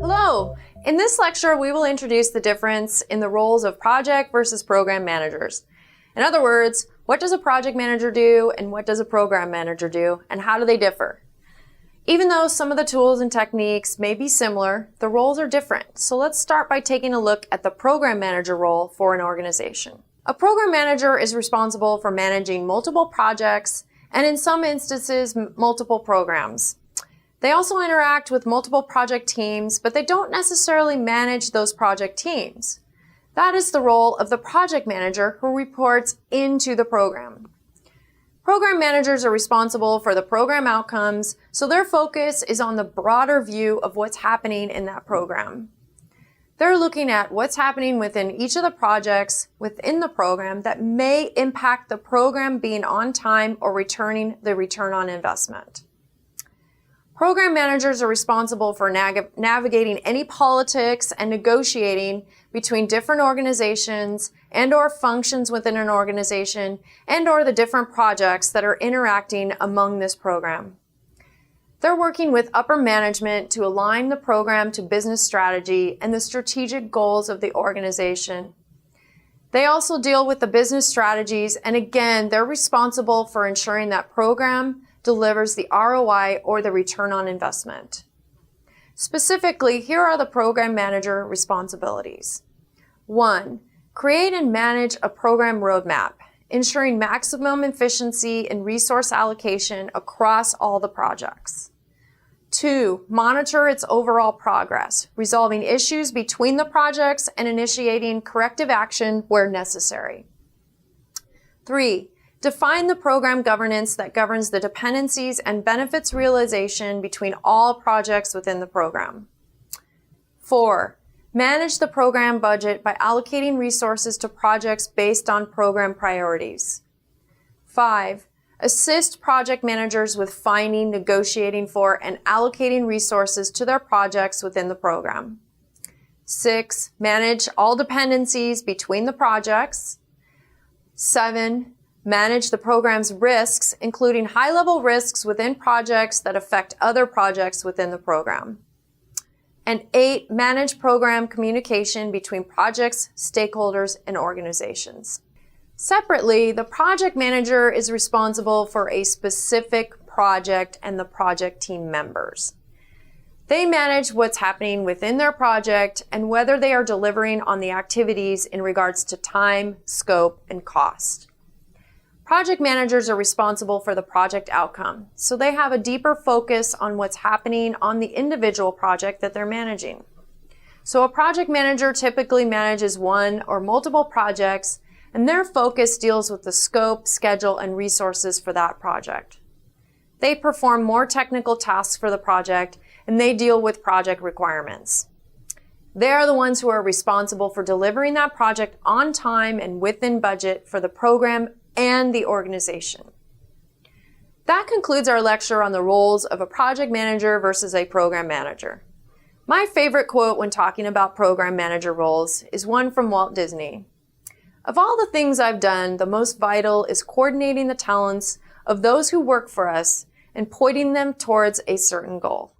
Hello! In this lecture, we will introduce the difference in the roles of project versus program managers. In other words, what does a project manager do and what does a program manager do, and how do they differ? Even though some of the tools and techniques may be similar, the roles are different. So let's start by taking a look at the program manager role for an organization. A program manager is responsible for managing multiple projects and in some instances, multiple programs. They also interact with multiple project teams, but they don't necessarily manage those project teams. That is the role of the project manager who reports into the program. Program managers are responsible for the program outcomes, so their focus is on the broader view of what's happening in that program. They're looking at what's happening within each of the projects within the program that may impact the program being on time or returning the return on investment. Program managers are responsible for navigating any politics and negotiating between different organizations and/or functions within an organization and/or the different projects that are interacting among this program. They're working with upper management to align the program to business strategy and the strategic goals of the organization. They also deal with the business strategies, and again, they're responsible for ensuring that program delivers the ROI or the return on investment. Specifically, here are the program manager responsibilities. 1. Create and manage a program roadmap, ensuring maximum efficiency and resource allocation across all the projects. 2. Monitor its overall progress, resolving issues between the projects and initiating corrective action where necessary. 3. Define the program governance that governs the dependencies and benefits realization between all projects within the program. 4. Manage the program budget by allocating resources to projects based on program priorities. 5. Assist project managers with finding, negotiating for, and allocating resources to their projects within the program. 6. Manage all dependencies between the projects. 7. Manage the program's risks, including high-level risks within projects that affect other projects within the program. And 8, manage program communication between projects, stakeholders, and organizations. Separately, the project manager is responsible for a specific project and the project team members. They manage what's happening within their project and whether they are delivering on the activities in regards to time, scope, and cost. Project managers are responsible for the project outcome, so they have a deeper focus on what's happening on the individual project that they're managing. So a project manager typically manages one or multiple projects, and their focus deals with the scope, schedule, and resources for that project. They perform more technical tasks for the project, and they deal with project requirements. They are the ones who are responsible for delivering that project on time and within budget for the program and the organization. That concludes our lecture on the roles of a project manager versus a program manager. My favorite quote when talking about program manager roles is one from Walt Disney. "Of all the things I've done, the most vital is coordinating the talents of those who work for us and pointing them towards a certain goal."